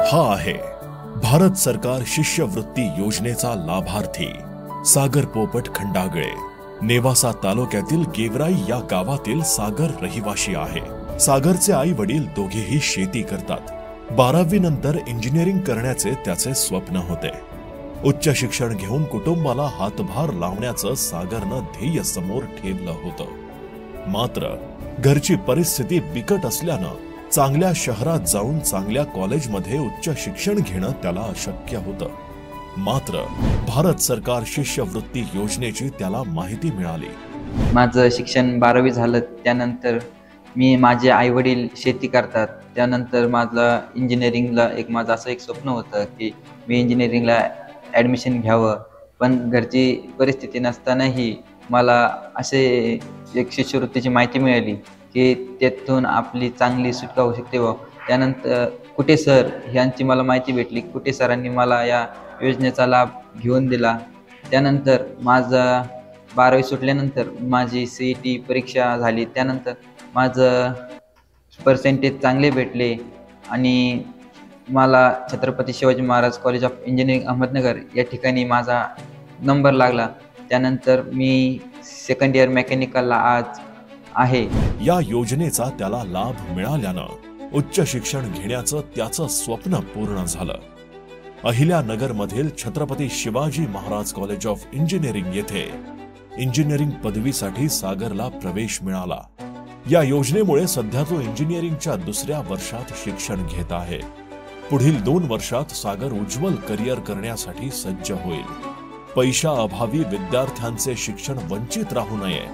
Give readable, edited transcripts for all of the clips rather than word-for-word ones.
हा आहे भारत सरकार शिष्यवृत्ती योजनेचा लाभार्थी सागर पोपट खंडागळे। नेवासा तालुक्यातील गेवराई या गावातील सागर रहिवाशी आहे। सागरचे आई वडील दोघेही शेती करतात। 12वी नंतर इंजिनिअरिंग करण्याचे त्याचे स्वप्न होते। उच्च शिक्षण घेऊन कुटुंबाला हातभार लावण्याचं सागरनं ध्येय समोर ठेवलं होतं। मात्र घरची परिस्थिती बिकट असल्यानं चांगल्या शहरात जाऊन चांगल्या कॉलेजमध्ये उच्च शिक्षण घेणं त्याला अशक्य होतं। मात्र भारत सरकार शिष्यवृत्ती योजनेची त्याला माहिती मिळाली। माझं शिक्षण 12वी झालं, त्यानंतर माझे आई वडील शेती करतात। त्यानंतर माझं इंजिनिअरिंगला माझं असं एक स्वप्न होतं की मी इंजिनिअरिंगला ॲडमिशन घ्यावं, पण घरची परिस्थिती नसतानाही मला असे एक शिष्यवृत्तीची माहिती मिळाली की त्यातून आपली चांगली सुटका होऊ शकते। व त्यानंतर कुटे सर यांची मला माहिती भेटली। कुटे सरांनी मला या योजनेचा लाभ घेऊन दिला। त्यानंतर माझं 12वी सुटल्यानंतर माझी CET परीक्षा झाली। त्यानंतर माझं पर्सेंटेज चांगले भेटले आणि मला Chhatrapati Shivaji Maharaj college of engineering Ahmednagar या ठिकाणी माझा नंबर लागला। त्यानंतर मी सेकंड इयर मेकॅनिकलला आज आहे। या योजनेचा त्याला लाभ मिळाल्यानं उच्च शिक्षण घेण्याचं त्याचं स्वप्न पूर्ण झालं। अहिल्यानगर मधील Chhatrapati Shivaji Maharaj college of engineering येथे इंजिनिअरिंग पदवीसाठी सागरला प्रवेश मिळाला। या योजनेमुळे सध्या तो इंजिनिअरिंगच्या 2ऱ्या वर्षात शिक्षण घेत आहे। पुढील 2 वर्षात सागर उज्ज्वल करिअर करण्यासाठी सज्ज होईल। पैशाअभावी विद्यार्थ्यांचे शिक्षण वंचित राहू नये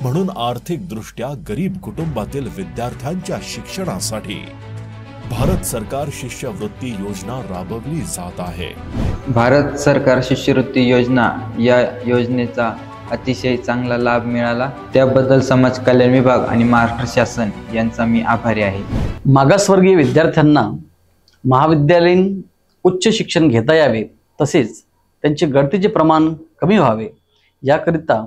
म्हणून आर्थिक दृष्ट्या गरीब कुटुंबातील विद्यार्थ्यांच्या शिक्षणासाठी भारत सरकार शिष्यवृत्ती योजना राबवली जात आहे। भारत सरकार शिष्यवृत्ती योजना या योजनेचा अतिशय चांगला लाभ मिळाला, त्याबद्दल समाज कल्याण विभाग आणि महाराष्ट्र शासन यांचा मी आभारी आहे। मागासवर्गीय विद्यार्थ्यांना महाविद्यालयीन उच्च शिक्षण घेता यावे, तसेच त्यांचे गळतीचे प्रमाण कमी व्हावे याकरिता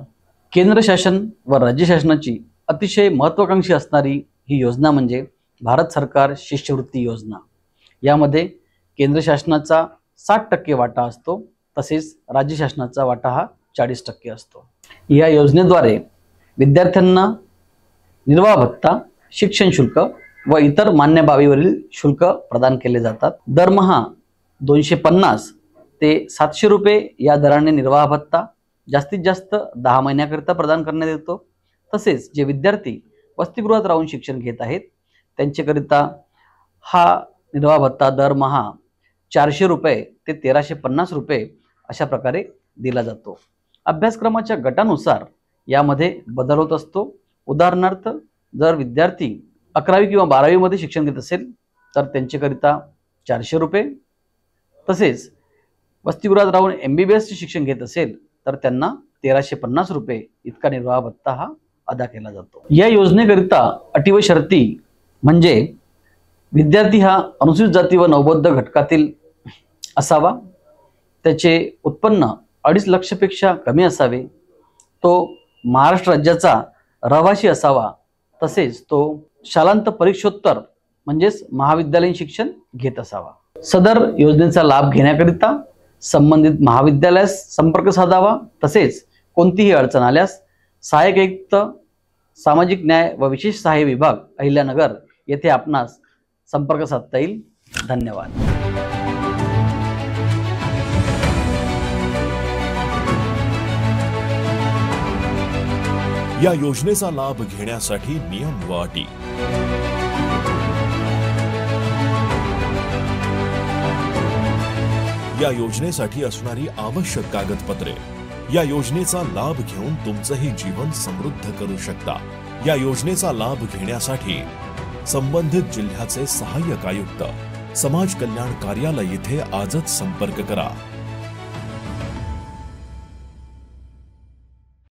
केंद्र शासन व राज्य शासनाची अतिशय महत्त्वाकांक्षी असणारी ही योजना म्हणजे भारत सरकार शिष्यवृत्ती योजना। यामध्ये केंद्र शासनाचा 60% वाटा असतो, तसेच राज्य शासनाचा वाटा हा 40% असतो। या योजनेद्वारे विद्यार्थ्यांना निर्वाह भत्ता, शिक्षण शुल्क व इतर मान्य बाबीवरील शुल्क प्रदान केले जातात। दरमहा 250 ते 700 रुपये या दराने निर्वाह भत्ता जास्तीत जास्त 10 महिन्याकरिता प्रदान करण्यात येतो। तसेच जे विद्यार्थी वसतिगृहात राहून शिक्षण घेत आहेत त्यांच्याकरिता हा निर्वाह भत्ता दरमहा 400 रुपये ते 1350 रुपये अशा प्रकारे दिला जातो। अभ्यासक्रमाच्या गटानुसार यामध्ये बदल होत असतो। उदाहरणार्थ जर विद्यार्थी 11वी किंवा 12वी मध्ये शिक्षण घेत असेल तर त्यांच्याकरिता 400 रुपये, तसेच वसतिगृहात राहून MBBS शिक्षण घेत असेल तर त्यांना 1350 रुपये इतका निर्वाह भत्ता हा अदा केला जातो। या योजनेकरिता अटी व शर्ती म्हणजे विद्यार्थी हा अनुसूचित जाती व नवबौद्ध घटकातील असावा, त्याचे उत्पन्न 2.5 लाखापेक्षा कमी असावे, तो महाराष्ट्र राज्याचा रहिवासी असावा, तसेच तो शालांत परीक्षोत्तर म्हणजेच महाविद्यालयीन शिक्षण घेत असावा। सदर योजनेचा लाभ घेण्याकरिता संबंधित महाविद्यालयास संपर्क साधावा, तसेच कोणतीही अडचण आल्यास सहाय्यक आयुक्त सामाजिक न्याय व विशेष सहाय्य विभाग अहिल्यानगर येथे आपणास संपर्क साधता येईल। धन्यवाद। या योजनेचा लाभ घेण्यासाठी नियम व अटी। या योजनेसाठी असणारी आवश्यक कागदपत्रे। या योजनेचा लाभ घेऊन तुमचंही जीवन समृद्ध करू शकता। या योजनेचा लाभ घेण्यासाठी संबंधित जिल्ह्याचे सहाय्यक आयुक्त समाज कल्याण कार्यालय येथे आजच संपर्क करा।